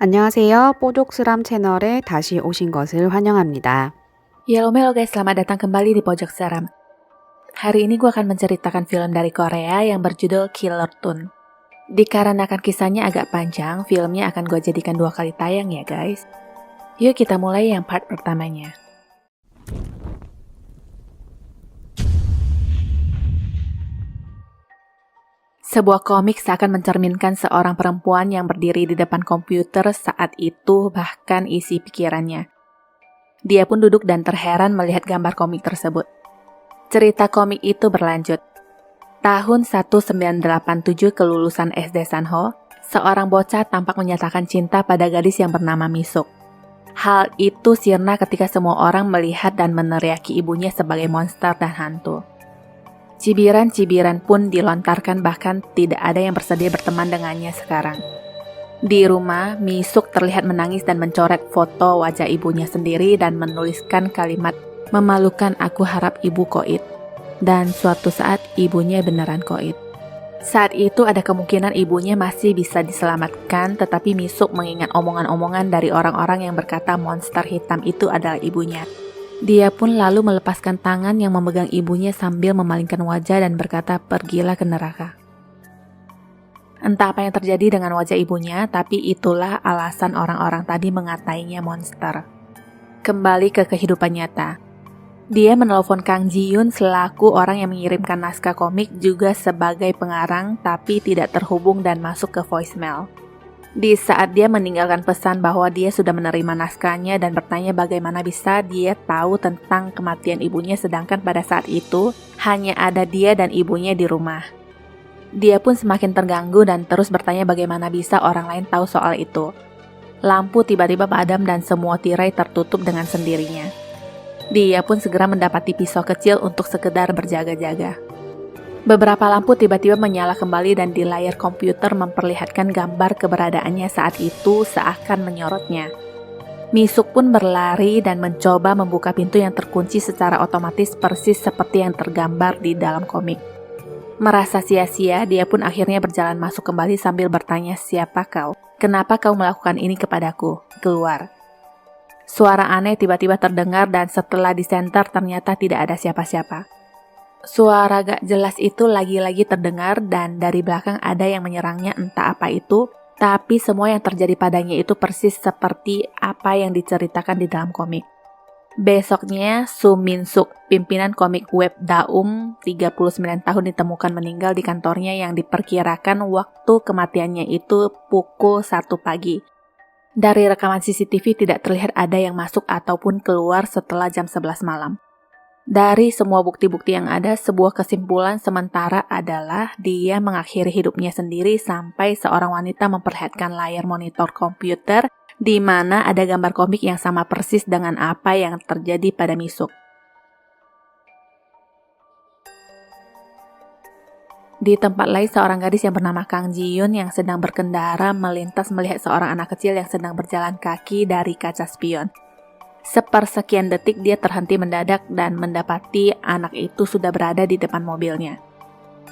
안녕하세요. 뽀족스람 채널에 다시 오신 것을 환영합니다. Halo guys, selamat datang kembali di Pojok Seram. Hari ini gue akan menceritakan film dari Korea yang berjudul Killer Tune. Dikarenakan kisahnya agak panjang, filmnya akan gue jadikan 2 kali tayang ya guys. Yuk kita mulai yang part pertamanya. Sebuah komik seakan mencerminkan seorang perempuan yang berdiri di depan komputer saat itu, bahkan isi pikirannya. Dia pun duduk dan terheran melihat gambar komik tersebut. Cerita komik itu berlanjut. Tahun 1987 kelulusan SD Sanho, seorang bocah tampak menyatakan cinta pada gadis yang bernama Misuk. Hal itu sirna ketika semua orang melihat dan meneriaki ibunya sebagai monster dan hantu. Cibiran-cibiran pun dilontarkan, bahkan tidak ada yang bersedia berteman dengannya sekarang. Di rumah, Misuk terlihat menangis dan mencoret foto wajah ibunya sendiri dan menuliskan kalimat, "Memalukan, aku harap ibu koit." Dan suatu saat ibunya beneran koit. Saat itu ada kemungkinan ibunya masih bisa diselamatkan, tetapi Misuk mengingat omongan-omongan dari orang-orang yang berkata monster hitam itu adalah ibunya. Dia pun lalu melepaskan tangan yang memegang ibunya sambil memalingkan wajah dan berkata, "Pergilah ke neraka." Entah apa yang terjadi dengan wajah ibunya, tapi itulah alasan orang-orang tadi mengatainya monster. Kembali ke kehidupan nyata. Dia menelpon Kang Ji-yoon selaku orang yang mengirimkan naskah komik juga sebagai pengarang, tapi tidak terhubung dan masuk ke voicemail. Di saat dia meninggalkan pesan bahwa dia sudah menerima naskahnya dan bertanya bagaimana bisa dia tahu tentang kematian ibunya sedangkan pada saat itu hanya ada dia dan ibunya di rumah. Dia pun semakin terganggu dan terus bertanya bagaimana bisa orang lain tahu soal itu. Lampu tiba-tiba padam dan semua tirai tertutup dengan sendirinya. Dia pun segera mendapati pisau kecil untuk sekedar berjaga-jaga. Beberapa lampu tiba-tiba menyala kembali dan di layar komputer memperlihatkan gambar keberadaannya saat itu seakan menyorotnya. Misuk pun berlari dan mencoba membuka pintu yang terkunci secara otomatis persis seperti yang tergambar di dalam komik. Merasa sia-sia, dia pun akhirnya berjalan masuk kembali sambil bertanya, "Siapa kau? Kenapa kau melakukan ini kepadaku? Keluar." Suara aneh tiba-tiba terdengar dan setelah disenter ternyata tidak ada siapa-siapa. Suara gak jelas itu lagi-lagi terdengar dan dari belakang ada yang menyerangnya entah apa itu, tapi semua yang terjadi padanya itu persis seperti apa yang diceritakan di dalam komik. Besoknya, Soo Min-suk, pimpinan komik web Daum, 39 tahun ditemukan meninggal di kantornya yang diperkirakan waktu kematiannya itu pukul 1 pagi. Dari rekaman CCTV tidak terlihat ada yang masuk ataupun keluar setelah jam 11 malam. Dari semua bukti-bukti yang ada, sebuah kesimpulan sementara adalah dia mengakhiri hidupnya sendiri sampai seorang wanita memperlihatkan layar monitor komputer di mana ada gambar komik yang sama persis dengan apa yang terjadi pada Misuk. Di tempat lain, seorang gadis yang bernama Kang Ji-yoon yang sedang berkendara melintas melihat seorang anak kecil yang sedang berjalan kaki dari kaca spion. Sepersekian detik dia terhenti mendadak dan mendapati anak itu sudah berada di depan mobilnya.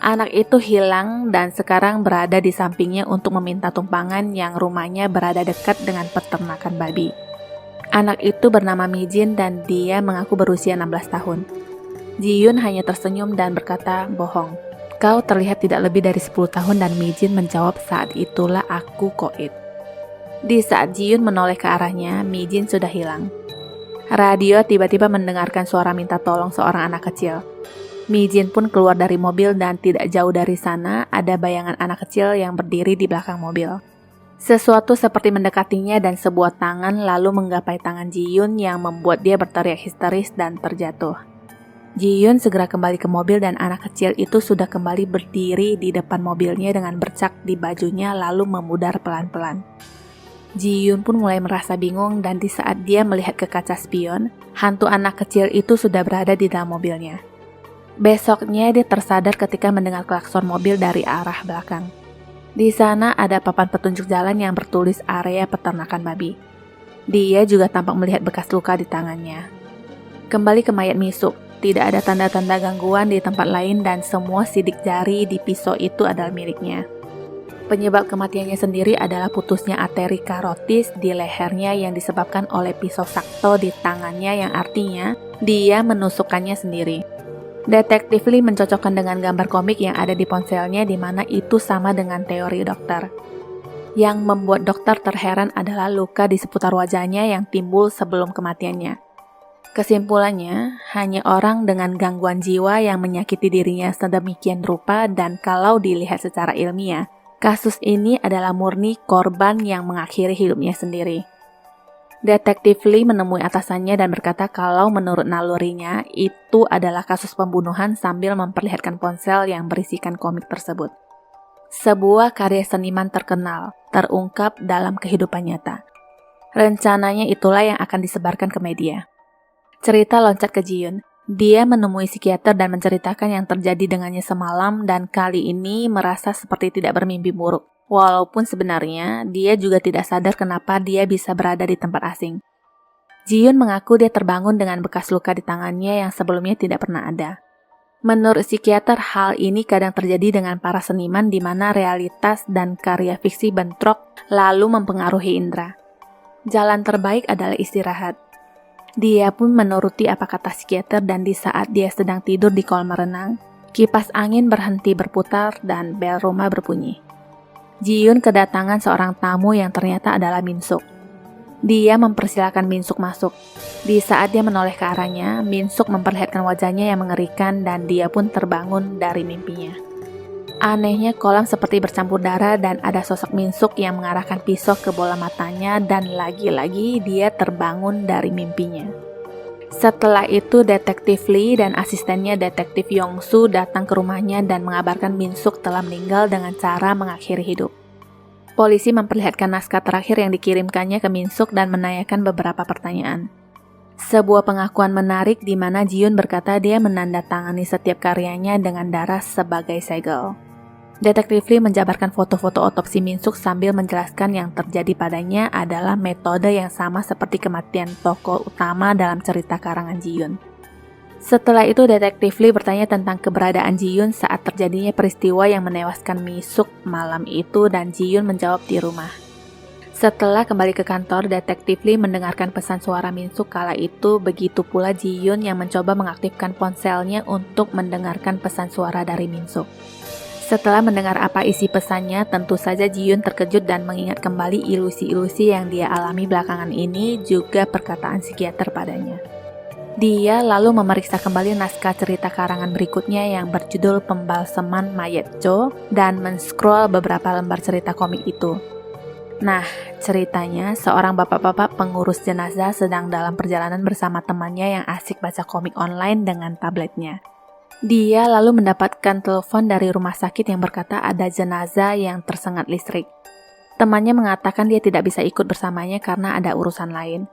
Anak itu hilang dan sekarang berada di sampingnya untuk meminta tumpangan yang rumahnya berada dekat dengan peternakan babi. Anak itu bernama Mi-jin dan dia mengaku berusia 16 tahun. Ji-yoon hanya tersenyum dan berkata, "Bohong. Kau terlihat tidak lebih dari 10 tahun dan Mi-jin menjawab, "Saat itulah aku koit." Di saat Ji-yoon menoleh ke arahnya, Mi-jin sudah hilang. Radio tiba-tiba mendengarkan suara minta tolong seorang anak kecil. Mi-jin pun keluar dari mobil dan tidak jauh dari sana ada bayangan anak kecil yang berdiri di belakang mobil. Sesuatu seperti mendekatinya dan sebuah tangan lalu menggapai tangan Ji-yoon yang membuat dia berteriak histeris dan terjatuh. Ji-yoon segera kembali ke mobil dan anak kecil itu sudah kembali berdiri di depan mobilnya dengan bercak di bajunya lalu memudar pelan-pelan. Ji-yoon pun mulai merasa bingung dan di saat dia melihat ke kaca spion, hantu anak kecil itu sudah berada di dalam mobilnya. Besoknya dia tersadar ketika mendengar klakson mobil dari arah belakang. Di sana ada papan petunjuk jalan yang bertulis area peternakan babi. Dia juga tampak melihat bekas luka di tangannya. Kembali ke mayat Misuk, tidak ada tanda-tanda gangguan di tempat lain dan semua sidik jari di pisau itu adalah miliknya. Penyebab kematiannya sendiri adalah putusnya arteri karotis di lehernya yang disebabkan oleh pisau sakto di tangannya, yang artinya dia menusukkannya sendiri. Detektif Lee mencocokkan dengan gambar komik yang ada di ponselnya, di mana itu sama dengan teori dokter. Yang membuat dokter terheran adalah luka di seputar wajahnya yang timbul sebelum kematiannya. Kesimpulannya, hanya orang dengan gangguan jiwa yang menyakiti dirinya sedemikian rupa, dan kalau dilihat secara ilmiah, kasus ini adalah murni korban yang mengakhiri hidupnya sendiri. Detektif Lee menemui atasannya dan berkata kalau menurut nalurinya, itu adalah kasus pembunuhan sambil memperlihatkan ponsel yang berisikan komik tersebut. Sebuah karya seniman terkenal, terungkap dalam kehidupan nyata. Rencananya itulah yang akan disebarkan ke media. Cerita loncat ke Ji-yoon. Dia menemui psikiater dan menceritakan yang terjadi dengannya semalam, dan kali ini merasa seperti tidak bermimpi buruk. Walaupun sebenarnya dia juga tidak sadar kenapa dia bisa berada di tempat asing. Ji-yoon mengaku dia terbangun dengan bekas luka di tangannya yang sebelumnya tidak pernah ada. Menurut psikiater, hal ini kadang terjadi dengan para seniman di mana realitas dan karya fiksi bentrok lalu mempengaruhi indera. Jalan terbaik adalah istirahat. Dia pun menuruti apa kata psikiater, dan di saat dia sedang tidur di kolam renang, kipas angin berhenti berputar dan bel rumah berbunyi. Ji-yoon kedatangan seorang tamu yang ternyata adalah Min-suk. Dia mempersilahkan Min-suk masuk. Di saat dia menoleh ke arahnya, Min-suk memperlihatkan wajahnya yang mengerikan dan dia pun terbangun dari mimpinya. Anehnya, kolam seperti bercampur darah dan ada sosok Min-suk yang mengarahkan pisau ke bola matanya, dan lagi-lagi dia terbangun dari mimpinya. Setelah itu, Detektif Lee dan asistennya Detektif Yong-soo datang ke rumahnya dan mengabarkan Min-suk telah meninggal dengan cara mengakhiri hidup. Polisi memperlihatkan naskah terakhir yang dikirimkannya ke Min-suk dan menanyakan beberapa pertanyaan. Sebuah pengakuan menarik di mana Ji-yoon berkata dia menandatangani setiap karyanya dengan darah sebagai segel. Detektif Lee menjabarkan foto-foto otopsi Min-suk sambil menjelaskan yang terjadi padanya adalah metode yang sama seperti kematian tokoh utama dalam cerita karangan Ji-yoon. Setelah itu, Detektif Lee bertanya tentang keberadaan Ji-yoon saat terjadinya peristiwa yang menewaskan Min-suk malam itu, dan Ji-yoon menjawab di rumah. Setelah kembali ke kantor, Detektif Lee mendengarkan pesan suara Min-suk kala itu, begitu pula Ji-yoon yang mencoba mengaktifkan ponselnya untuk mendengarkan pesan suara dari Min-suk. Setelah mendengar apa isi pesannya, tentu saja Ji-yoon terkejut dan mengingat kembali ilusi-ilusi yang dia alami belakangan ini, juga perkataan psikiater padanya. Dia lalu memeriksa kembali naskah cerita karangan berikutnya yang berjudul Pembalseman Mayat Jo dan men-scroll beberapa lembar cerita komik itu. Nah, ceritanya seorang bapak-bapak pengurus jenazah sedang dalam perjalanan bersama temannya yang asik baca komik online dengan tabletnya. Dia lalu mendapatkan telepon dari rumah sakit yang berkata ada jenazah yang tersengat listrik. Temannya mengatakan dia tidak bisa ikut bersamanya karena ada urusan lain.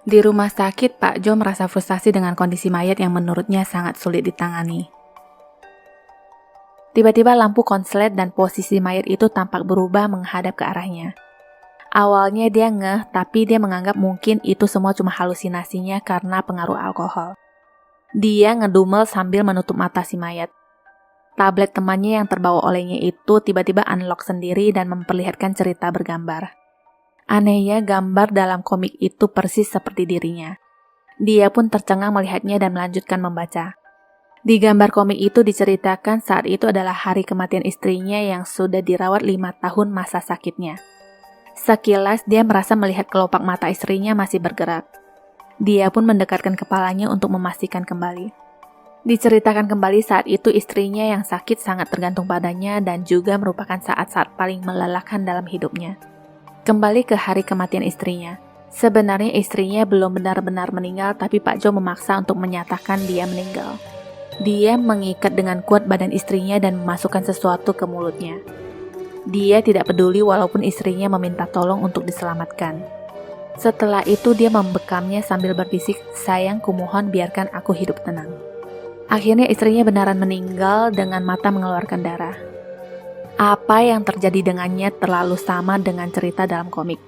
Di rumah sakit, Pak Jo merasa frustasi dengan kondisi mayat yang menurutnya sangat sulit ditangani. Tiba-tiba lampu konslet dan posisi mayat itu tampak berubah menghadap ke arahnya. Awalnya dia ngeh, tapi dia menganggap mungkin itu semua cuma halusinasinya karena pengaruh alkohol. Dia ngedumel sambil menutup mata si mayat. Tablet temannya yang terbawa olehnya itu tiba-tiba unlock sendiri dan memperlihatkan cerita bergambar. Anehnya, gambar dalam komik itu persis seperti dirinya. Dia pun tercengang melihatnya dan melanjutkan membaca. Di gambar komik itu diceritakan saat itu adalah hari kematian istrinya yang sudah dirawat 5 tahun masa sakitnya. Sekilas dia merasa melihat kelopak mata istrinya masih bergerak. Dia pun mendekatkan kepalanya untuk memastikan kembali. Diceritakan kembali saat itu istrinya yang sakit sangat tergantung padanya dan juga merupakan saat-saat paling melelahkan dalam hidupnya. Kembali ke hari kematian istrinya. Sebenarnya istrinya belum benar-benar meninggal, tapi Pak Jo memaksa untuk menyatakan dia meninggal. Dia mengikat dengan kuat badan istrinya dan memasukkan sesuatu ke mulutnya. Dia tidak peduli walaupun istrinya meminta tolong untuk diselamatkan. Setelah itu dia membekamnya sambil berbisik, "Sayang, kumohon biarkan aku hidup tenang." Akhirnya istrinya benaran meninggal dengan mata mengeluarkan darah. Apa yang terjadi dengannya terlalu sama dengan cerita dalam komik.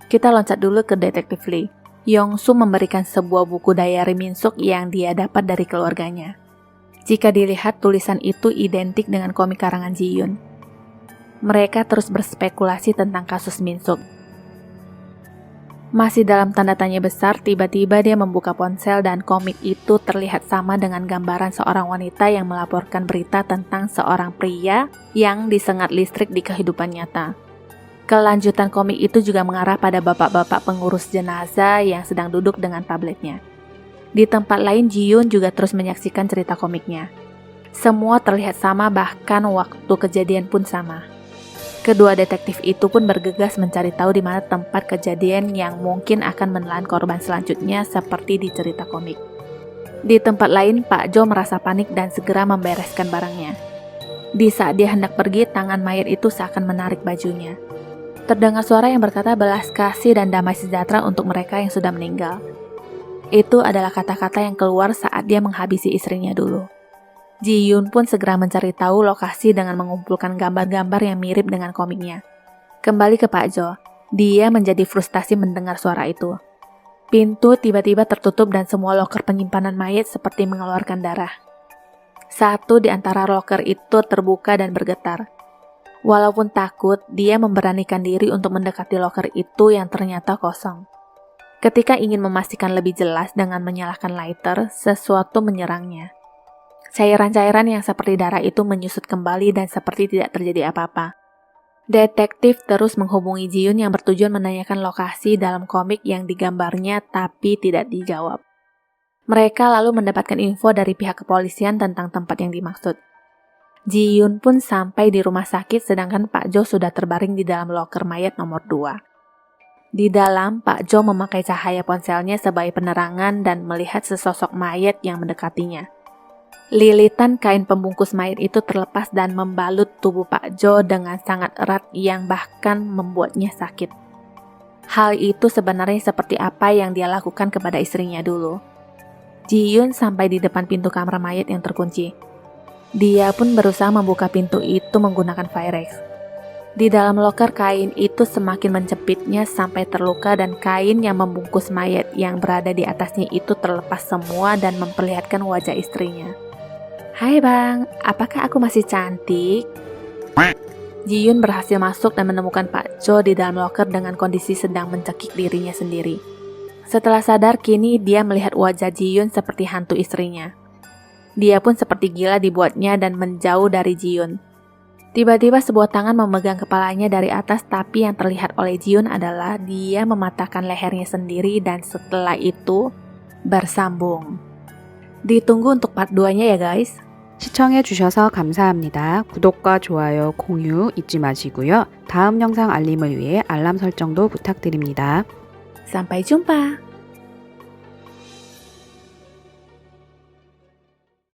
Kita loncat dulu ke Detektif Lee. Yong-soo memberikan sebuah buku diary Min-suk yang dia dapat dari keluarganya. Jika dilihat, tulisan itu identik dengan komik karangan Ji-yoon. Mereka terus berspekulasi tentang kasus Minsuk. Masih dalam tanda tanya besar, tiba-tiba dia membuka ponsel dan komik itu terlihat sama dengan gambaran seorang wanita yang melaporkan berita tentang seorang pria yang disengat listrik di kehidupan nyata. Kelanjutan komik itu juga mengarah pada bapak-bapak pengurus jenazah yang sedang duduk dengan tabletnya. Di tempat lain, Ji-yoon juga terus menyaksikan cerita komiknya. Semua terlihat sama, bahkan waktu kejadian pun sama. Kedua detektif itu pun bergegas mencari tahu di mana tempat kejadian yang mungkin akan menelan korban selanjutnya seperti di cerita komik. Di tempat lain, Pak Jo merasa panik dan segera membereskan barangnya. Di saat dia hendak pergi, tangan mayat itu seakan menarik bajunya. Terdengar suara yang berkata belas kasih dan damai sejahtera untuk mereka yang sudah meninggal. Itu adalah kata-kata yang keluar saat dia menghabisi istrinya dulu. Ji-yoon pun segera mencari tahu lokasi dengan mengumpulkan gambar-gambar yang mirip dengan komiknya. Kembali ke Pak Jo, dia menjadi frustasi mendengar suara itu. Pintu tiba-tiba tertutup dan semua loker penyimpanan mayat seperti mengeluarkan darah. Satu di antara loker itu terbuka dan bergetar. Walaupun takut, dia memberanikan diri untuk mendekati loker itu yang ternyata kosong. Ketika ingin memastikan lebih jelas dengan menyalakan lighter, sesuatu menyerangnya. Cairan-cairan yang seperti darah itu menyusut kembali dan seperti tidak terjadi apa-apa. Detektif terus menghubungi Ji-yoon yang bertujuan menanyakan lokasi dalam komik yang digambarnya tapi tidak dijawab. Mereka lalu mendapatkan info dari pihak kepolisian tentang tempat yang dimaksud. Ji-yoon pun sampai di rumah sakit sedangkan Pak Jo sudah terbaring di dalam loker mayat nomor 2. Di dalam, Pak Jo memakai cahaya ponselnya sebagai penerangan dan melihat sesosok mayat yang mendekatinya. Lilitan kain pembungkus mayat itu terlepas dan membalut tubuh Pak Jo dengan sangat erat yang bahkan membuatnya sakit. Hal itu sebenarnya seperti apa yang dia lakukan kepada istrinya dulu. Ji-yoon sampai di depan pintu kamar mayat yang terkunci. Dia pun berusaha membuka pintu itu menggunakan Firex. Di dalam loker, kain itu semakin menjepitnya sampai terluka dan kain yang membungkus mayat yang berada di atasnya itu terlepas semua dan memperlihatkan wajah istrinya. "Hai bang, apakah aku masih cantik?" Ji-yoon berhasil masuk dan menemukan Pak Jo di dalam loker dengan kondisi sedang mencekik dirinya sendiri. Setelah sadar, kini dia melihat wajah Ji-yoon seperti hantu istrinya. Dia pun seperti gila dibuatnya dan menjauh dari Ji-yoon. Tiba-tiba sebuah tangan memegang kepalanya dari atas, tapi yang terlihat oleh Ji-yoon adalah dia mematahkan lehernya sendiri dan setelah itu bersambung. Ditunggu untuk part 2-nya ya guys. 시청해주셔서 감사합니다. 구독과 좋아요, 공유 잊지 마시고요. 다음 영상 알림을 위해 알람 설정도 부탁드립니다. Sampai jumpa.